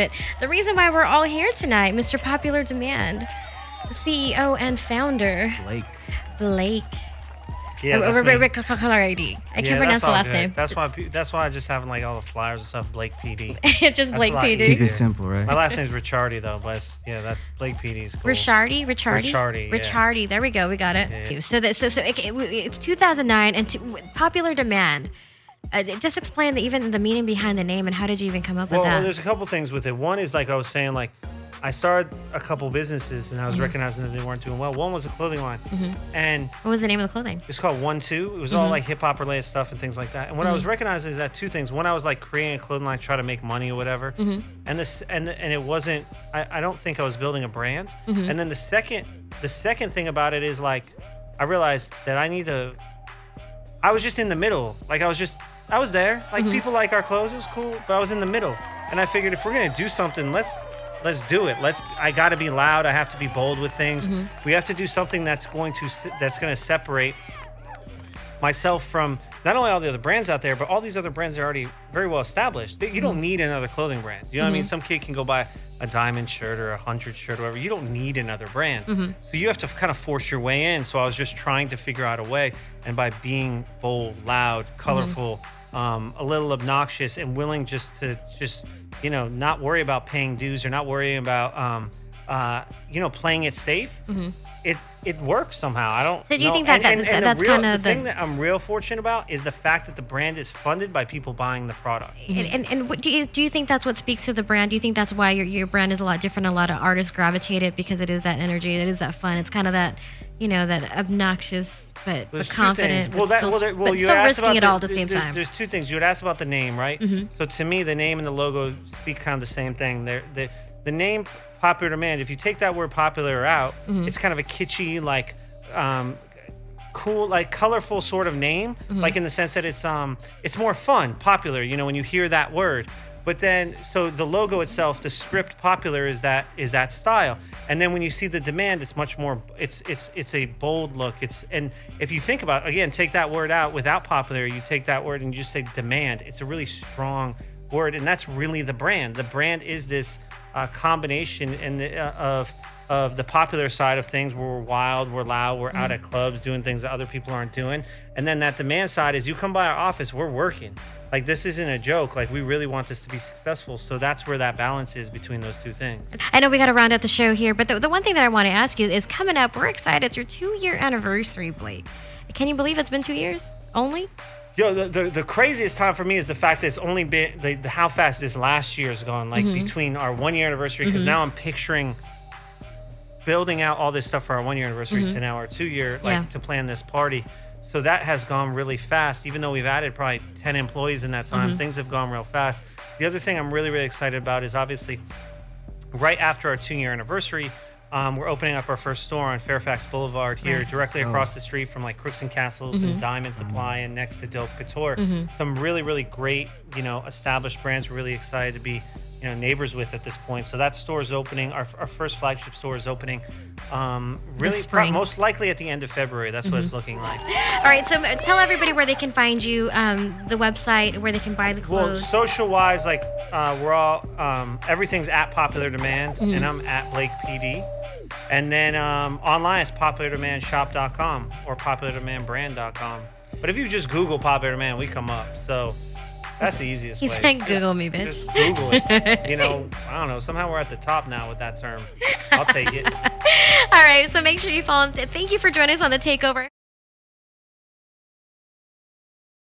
But the reason why we're all here tonight, Mr. Popular Demand, the CEO and founder, Blake. Yeah, Ricchiardi. I can't pronounce the last name. That's why I just have like all the flyers and stuff. Blake PD. It's just Blake PD. Keep it simple, right? My last name's Ricchiardi though, but that's Blake PD's cool. Ricchiardi. There we go. We got it. Yeah. So it's 2009 and Popular Demand. Just explain even the meaning behind the name and how did you even come up with that? Well, there's a couple things with it. One is like I was saying, like I started a couple businesses and I was recognizing that they weren't doing well. One was a clothing line, and what was the name of the clothing? It's called 1-2. It was all like hip hop related stuff and things like that. And what I was recognizing is that two things. One, I was like creating a clothing line, try to make money or whatever, and it wasn't. I don't think I was building a brand. And then the second thing about it is like I realized that I was just in the middle. Like I was there. Like people like our clothes. It was cool, but I was in the middle. And I figured if we're gonna do something, let's do it. I got to be loud. I have to be bold with things. We have to do something that's going to separate myself from not only all the other brands out there, but all these other brands are already very well established. You don't need another clothing brand. You know what I mean? Some kid can go buy a diamond shirt or a 100 shirt or whatever. You don't need another brand. So you have to kind of force your way in. So I was just trying to figure out a way. And by being bold, loud, colorful, a little obnoxious and willing just not worry about paying dues or not worrying about playing it safe. It works somehow. I don't. So do you think that's kind of the thing that I'm real fortunate about is the fact that the brand is funded by people buying the product. And what, do you think that's what speaks to the brand? Do you think that's why your brand is a lot different? A lot of artists gravitate it because it is that energy, it is that fun. It's kind of that that obnoxious but confident. But still risking it all at the same time. There's two things. You would ask about the name, right? So to me, the name and the logo speak kind of the same thing. The name Popular Demand, if you take that word popular out, it's kind of a kitschy, like cool, like colorful sort of name, like in the sense that it's more fun, popular, when you hear that word. But then, so the logo itself, the script popular is that style. And then when you see the demand, it's much more, it's a bold look. And if you think about it, again, take that word out without popular, you take that word and you just say demand. It's a really strong word, and that's really the brand. The brand is this combination of the popular side of things where we're wild, we're loud, we're out at clubs doing things that other people aren't doing. And then that demand side is you come by our office, we're working. Like this isn't a joke. Like we really want this to be successful. So that's where that balance is between those two things. I know we got to round out the show here, but the one thing that I want to ask you is coming up, we're excited. It's your 2-year anniversary, Blake. Can you believe it's been 2 years only? Yo, the craziest time for me is the fact that it's only been how fast this last year has gone. Like between our 1-year anniversary, because now I'm picturing building out all this stuff for our 1-year anniversary to now our 2-year, to plan this party. So that has gone really fast. Even though we've added probably 10 employees in that time, things have gone real fast. The other thing I'm really, really excited about is obviously right after our 2-year anniversary, we're opening up our first store on Fairfax Boulevard here, directly across the street from like Crooks and Castles and Diamond Supply and next to Dope Couture. Some really, really great, established brands we're really excited to be, neighbors with at this point. So that store is opening. Our first flagship store is opening really most likely at the end of February. That's what it's looking like. All right, so tell everybody where they can find you, the website, where they can buy the clothes. Well, social-wise, like we're all, everything's at Popular Demand, and I'm at Blake PD. And then online it's populardemandshop.com or populardemandbrand.com. But if you just Google Popular Demand, we come up. So that's the easiest way. He's like, Google me, bitch. Just Google it. I don't know. Somehow we're at the top now with that term. I'll take it. All right, so make sure you follow him. Thank you for joining us on The Takeover.